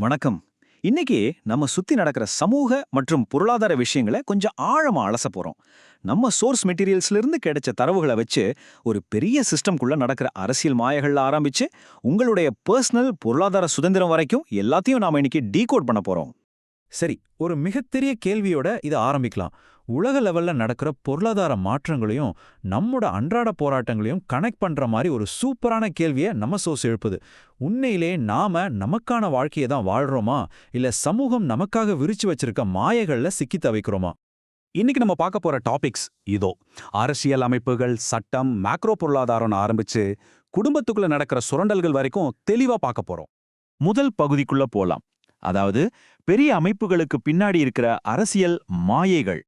வணக்கம். இன்னைக்கு நம்ம சுத்தி நடக்கிற சமூக மற்றும் பொருளாதார விஷயங்களை கொஞ்சம் ஆழமா அலச போறோம். நம்ம சோர்ஸ் மெட்டீரியல்ஸ்ல இருந்து கிடைச்ச தரவுகளை வச்சு ஒரு பெரிய சிஸ்டம்குள்ள நடக்கிற அரசியல் மாயங்கள்ல ஆரம்பிச்சு உங்களுடைய பர்சனல் பொருளாதார சுதந்திரம் வரைக்கும் எல்லாத்தையும் நாம இன்னைக்கு டீகோட் பண்ண போறோம். சரி, ஒரு மிகப்பெரிய கேள்வியோட இதை ஆரம்பிக்கலாம். உலக லெவல்ல நடக்கிற பொருளாதார மாற்றங்களையும் நம்மோட அன்றாட போராட்டங்களையும் கனெக்ட் பண்ற மாதிரி ஒரு சூப்பரான கேள்வியை நம்ம சோர்ஸ் எழுப்புது. உண்மையிலே நாம நமக்கான வாழ்க்கையை தான் வாழ்றோமா, இல்ல சமூகம் நமக்காக விரிச்சு வச்சிருக்க மாயைகள்ல சிக்கி தவிக்கிறோமா? இன்னைக்கு நம்ம பார்க்க போற டாபிக்ஸ் இதோ. அரசியல் அமைப்புகள், சட்டம், மேக்ரோ பொருளாதாரம்னு ஆரம்பிச்சு குடும்பத்துக்குள்ள நடக்கிற சுரண்டல்கள் வரைக்கும் தெளிவா பார்க்க போறோம். முதல் பகுதிக்குள்ள போலாம். அதாவது பெரிய அமைப்புகளுக்கு பின்னாடி இருக்கிற அரசியல் மாயைகள்.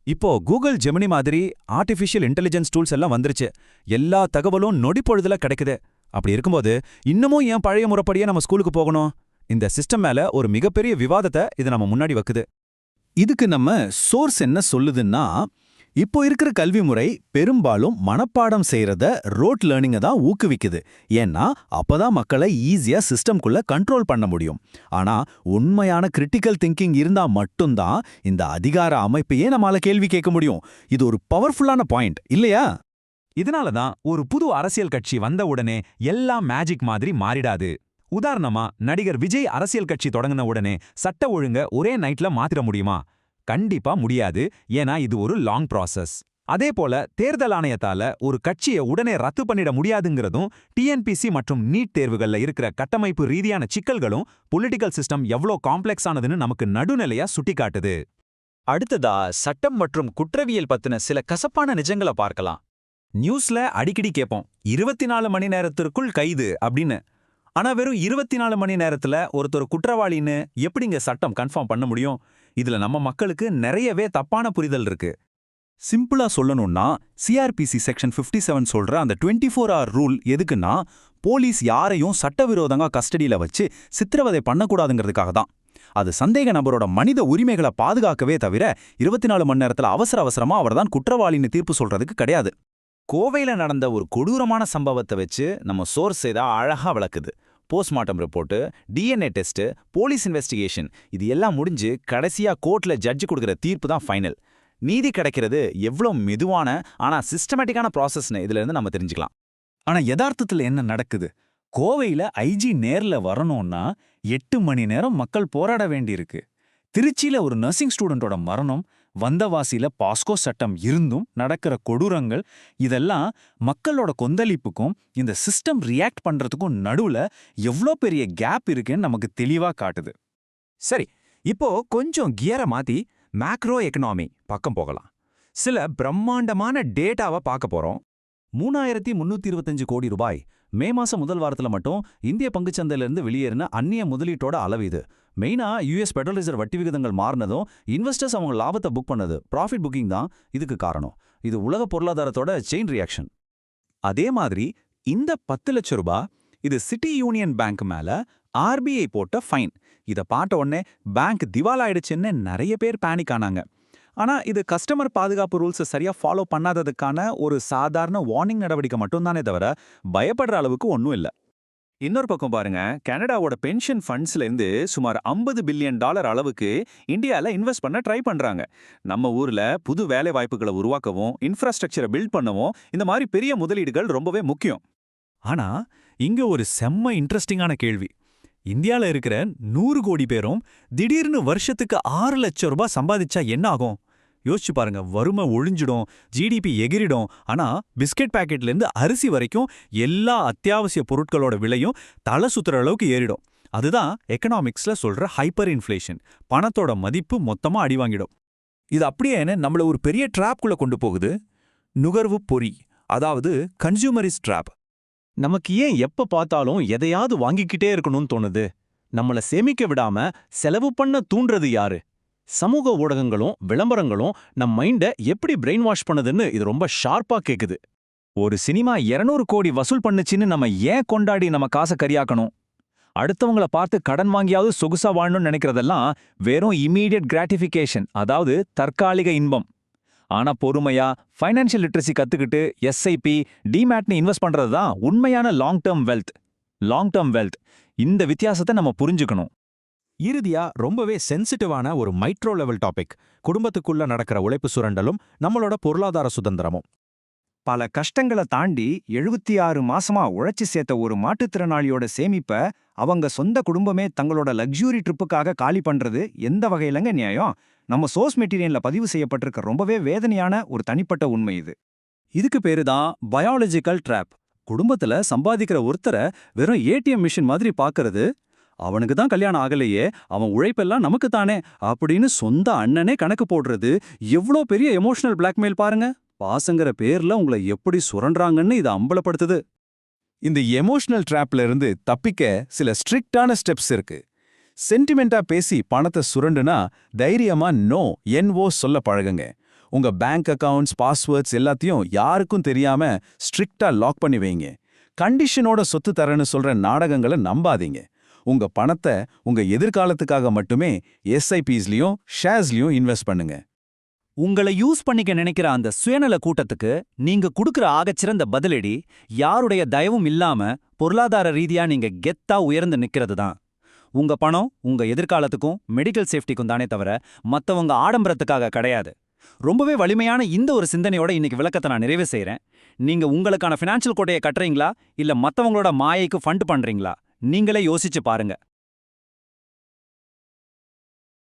இப்போ கூகுள் ஜெமினி மாதிரி ஆர்டிஃபிஷியல் இன்டெலிஜென்ஸ் டூல்ஸ் எல்லாம் வந்துருச்சு. எல்லா தகவலும் நொடிப்பொழுதுல கிடைக்குது. அப்படி இருக்கும்போது இன்னமும் ஏன் பழைய முறைப்படியே நம்ம ஸ்கூலுக்கு போகணும்? இந்த சிஸ்டம் மேல ஒரு மிகப்பெரிய விவாதத்தை இது நம்ம முன்னாடி வைக்குது. இதுக்கு நம்ம சோர்ஸ் என்ன சொல்லுதுன்னா, இப்போ இருக்கிற கல்வி முறை பெரும்பாலும் மனப்பாடம் செய்யறத ரோட் லேர்னிங்கை தான் ஊக்குவிக்குது. ஏன்னா அப்பதான் மக்களை ஈஸியா சிஸ்டம்குள்ள கண்ட்ரோல் பண்ண முடியும். ஆனா உண்மையான கிரிட்டிக்கல் திங்கிங் இருந்தா மட்டும்தான் இந்த அதிகார அமைப்பையே நம்மால கேள்வி கேட்க முடியும். இது ஒரு பவர்ஃபுல்லான பாயிண்ட் இல்லையா? இதனால தான் ஒரு புது அரசியல் கட்சி வந்த உடனே எல்லாம் மேஜிக் மாதிரி மாறிடாது. உதாரணமா, நடிகர் விஜய் அரசியல் கட்சி தொடங்கின உடனே சட்ட ஒழுங்க ஒரே நைட்ல மாத்திர முடியுமா? கண்டிப்பா முடியாது. ஏன்னா இது ஒரு லாங் ப்ராசஸ். அதே போல தேர்தல் ஆணையத்தால ஒரு கட்சியை உடனே ரத்து பண்ணிட முடியாதுங்கிறதும் டிஎன்பிசி மற்றும் நீட் தேர்வுகள்ல இருக்கிற கட்டமைப்பு ரீதியான சிக்கல்களும் பொலிட்டிக்கல் சிஸ்டம் எவ்வளோ காம்ப்ளெக்ஸ் ஆனதுன்னு நமக்கு நடுநிலையா சுட்டிக்காட்டுது. அடுத்ததா சட்டம் மற்றும் குற்றவியல் பத்தின சில கசப்பான நிஜங்களை பார்க்கலாம். நியூஸ்ல அடிக்கடி கேட்போம், 24 மணி நேரத்திற்குள் கைது அப்படின்னு. ஆனா வெறும் 24 மணி நேரத்துல ஒருத்தர் குற்றவாளின்னு எப்படிங்க சட்டம் கன்ஃபார்ம் பண்ண முடியும்? இதுல நம்ம மக்களுக்கு நிறையவே தப்பான புரிதல் இருக்கு. சிம்பிளா சொல்லணும்னா, சிஆர்பிசி செக்ஷன் 57 சொல்ற அந்த 24 hour ரூல் எதுக்குன்னா, போலீஸ் யாரையும் சட்டவிரோதங்க கஸ்டடியில வச்சு சித்திரவதை பண்ணக்கூடாதுங்கிறதுக்காக தான். அது சந்தேக நபரோட மனித உரிமைகளை பாதுகாக்கவே தவிர 24 மணி நேரத்துல அவசரமா அவர்தான் குற்றவாளின்னு தீர்ப்பு சொல்றதுக்கு கிடையாது. கோவையில நடந்த ஒரு கொடூரமான சம்பவத்தை வச்சு நம்ம சோர்ஸ் இதை அழகா விளக்குது. Postmortem report, DNA test, police investigation, இது எல்லாம் முடிஞ்சு கடைசியா கோர்ட்ல ஜட்ஜ் கொடுக்குற தீர்ப்பு தான் ஃபைனல். நீதி கிடைக்கிறது எவ்வளோ மெதுவான ஆனா சிஸ்டமேட்டிக்கான ப்ராசஸ்னு இதுல இருந்து நம்ம தெரிஞ்சுக்கலாம். ஆனா யதார்த்தத்துல என்ன நடக்குது? கோவையில ஐஜி நேர்ல வரணும்னா 8 மணி நேரம் மக்கள் போராட வேண்டியிருக்கு. திருச்சியில ஒரு நர்சிங் ஸ்டூடெண்டோட மரணம், வந்தவாசியில பாஸ்கோ சட்டம் இருந்தும் நடக்கிற கொடூரங்கள், இதெல்லாம் மக்களோட கொந்தளிப்புக்கும் இந்த சிஸ்டம் ரியாக்ட் பண்றதுக்கும் நடுவுல எவ்வளோ பெரிய கேப் இருக்குன்னு நமக்கு தெளிவா காட்டுது. சரி, இப்போ கொஞ்சம் கியரை மாத்தி மேக்ரோ எக்கனாமி பக்கம் போகலாம். சில பிரம்மாண்டமான டேட்டாவை பார்க்க போறோம். 3325 கோடி ரூபாய் மே மாசம் முதல் வாரத்துல மட்டும் இந்திய பங்குச்சந்தையிலிருந்து வெளியேறின அந்நிய முதலீட்டோட அளவு இது. மெயினா யூஎஸ் பெடரல் ரிசர்வ் வட்டி விகிதங்கள் மாறினதும் இன்வெஸ்டர்ஸ் அவங்க லாபத்தை புக் பண்ணது, ப்ராஃபிட் புக்கிங் தான் இதுக்கு காரணம். இது உலக பொருளாதாரத்தோட செயின் ரியாக்ஷன். அதே மாதிரி இந்த 10 லட்சம் ரூபாய் இது சிட்டி யூனியன் பேங்க் மேல ஆர்பிஐ போட்ட ஃபைன். இதை பார்த்த உடனே பேங்க் திவாலாயிடுச்சுன்னு நிறைய பேர் பேனிக் ஆனாங்க. ஆனா இது கஸ்டமர் பாதுகாப்பு ரூல்ஸை சரியா ஃபாலோ பண்ணாததுக்கான ஒரு சாதாரண வார்னிங் நடவடிக்கை மட்டும்தானே தவிர பயப்படுற அளவுக்கு ஒன்றும் இல்லை. இன்னொரு பக்கம் பாருங்க, கனடாவோட பென்ஷன் ஃபண்ட்ஸ்ல இருந்து சுமார் $50 பில்லியன் அளவுக்கு இந்தியாவில் இன்வெஸ்ட் பண்ண ட்ரை பண்றாங்க. நம்ம ஊர்ல புது வேலை வாய்ப்புகளை உருவாக்கவும் இன்ஃப்ராஸ்ட்ரக்சரை பில்ட் பண்ணவும் இந்த மாதிரி பெரிய முதலீடுகள் ரொம்பவே முக்கியம். ஆனா இங்க ஒரு செம்ம இன்ட்ரெஸ்டிங்கான கேள்வி. இந்தியால இருக்கிற 100 கோடி பேரும் திடீர்னு வருஷத்துக்கு 6 லட்சம் ரூபாய் சம்பாதிச்சா என்ன ஆகும்? யோசிச்சு பாருங்க. வறுமை ஒழிஞ்சிடும், ஜிடிபி எகிரிடும். ஆனா பிஸ்கெட் பாக்கெட்லேருந்து அரிசி வரைக்கும் எல்லா அத்தியாவசிய பொருட்களோட விலையும் தலை சுத்துற அளவுக்கு ஏறிடும். அதுதான் எக்கனாமிக்ஸ்ல சொல்ற ஹைப்பர் இன்ஃப்ளேஷன். பணத்தோட மதிப்பு மொத்தமா அடி வாங்கிடும். இது அப்படியே நம்மள ஒரு பெரிய ட்ராப்குள்ள கொண்டு போகுது. நுகர்வு பொறி, அதாவது கன்சூமரிஸ்ட் ட்ராப். நமக்கு ஏன் எப்ப பார்த்தாலும் எதையாவது வாங்கிக்கிட்டே இருக்கணும்னு தோணுது? நம்மள சேமிக்க விடாம செலவு பண்ண தூண்டுறது யாரு? சமூக ஊடகங்களும் விளம்பரங்களும் நம் மைண்ட எப்படி பிரெயின் வாஷ் பண்ணுதுன்னு இது ரொம்ப ஷார்ப்பா கேக்குது. ஒரு சினிமா 200 கோடி வசூல் பண்ணுச்சுன்னு நம்ம ஏன் கொண்டாடி நம்ம காசை கரியாக்கணும்? அடுத்தவங்கள பார்த்து கடன் வாங்கியாவது சொகுசா வாழணும்னு நினைக்கிறதெல்லாம் வெறும் இமீடியட் கிராட்டிஃபிகேஷன், அதாவது தற்காலிக இன்பம். ஆனா பொறுமையா ஃபைனான்ஷியல் லிட்ரஸி கத்துக்கிட்டு எஸ்ஐபி, டிமேட்னு இன்வெஸ்ட் பண்றது தான் உண்மையான லாங் டேர்ம் வெல்த். இந்த வித்தியாசத்தை நம்ம புரிஞ்சுக்கணும். இறுதியா ரொம்பவே சென்சிட்டிவான ஒரு மைக்ரோ லெவல் டாபிக், குடும்பத்துக்குள்ள நடக்கிற உழைப்பு சுரண்டலும் நம்மளோட பொருளாதார சுதந்திரமும். பல கஷ்டங்களை தாண்டி 76 மாசமா உழைச்சு சேர்த்த ஒரு மாற்றுத்திறனாளியோட சேமிப்ப அவங்க சொந்த குடும்பமே தங்களோட லக்ஸுரி ட்ரிப்புக்காக காலி பண்றது எந்த வகையிலங்க நியாயம்? நம்ம சோர்ஸ் மெட்டீரியல்ல பதிவு செய்யப்பட்டிருக்க ரொம்பவே வேதனையான ஒரு தனிப்பட்ட உண்மை இது. இதுக்கு பேரு தான் பயாலஜிக்கல் ட்ராப். குடும்பத்துல சம்பாதிக்கிற ஒருத்தரை வெறும் ஏடிஎம் மிஷின் மாதிரி பாக்குறது. அவனுக்கு தான் கல்யாணம் ஆகலையே, அவன் உழைப்பெல்லாம் நமக்கு தானே அப்படின்னு சொந்த அண்ணனே கணக்கு போடுறது எவ்வளோ பெரிய எமோஷனல் பிளாக்மெயில் பாருங்க. பாசங்கிற பேர்ல உங்களை எப்படி சுரண்டாங்கன்னு இது அம்பலப்படுத்துது. இந்த எமோஷனல் ட்ராப்ல இருந்து தப்பிக்க சில ஸ்ட்ரிக்டான ஸ்டெப்ஸ் இருக்கு. சென்டிமெண்டா பேசி பணத்தை சுரண்டுனா தைரியமா NO சொல்ல பழகுங்க. உங்க பேங்க் அக்கவுண்ட்ஸ், பாஸ்வேர்ட்ஸ் எல்லாத்தையும் யாருக்கும் தெரியாம ஸ்ட்ரிக்டா லாக் பண்ணி வைங்க. கண்டிஷனோட சொத்து தரேன்னு சொல்ற நாடகங்களை நம்பாதீங்க. உங்க பணத்தை உங்க எதிர்காலத்துக்காக மட்டுமே SIPஸ்லயும் ஷேர்ஸ்லயும் இன்வெஸ்ட் பண்ணுங்க. உங்களை யூஸ் பண்ணிக்க நினைக்கிற அந்த சுயநல கூட்டத்துக்கு நீங்க குடுக்கிற ஆகச்சிறந்த பதிலடி யாருடைய தயவும் இல்லாம பொருளாதார ரீதியா நீங்க கெத்தா உயர்ந்து நிக்கிறது தான். உங்க பணம் உங்க எதிர்காலத்துக்கும் மெடிக்கல் சேஃப்டிக்கும் தானே தவிர மத்தவங்க ஆடம்பரத்துக்காக கிடையாது. ரொம்பவே வலிமையான இந்த ஒரு சிந்தனையோட இன்னைக்கு விளக்கத்தை நான் நிறைவு செய்றேன். நீங்க உங்களுக்கான ஃபினான்ஷியல் கோட்டையை கட்டுறீங்களா இல்ல மத்தவங்களோட மாயைக்கு ஃபண்ட் பண்றீங்களா? நீங்களே யோசிச்சு பாருங்க.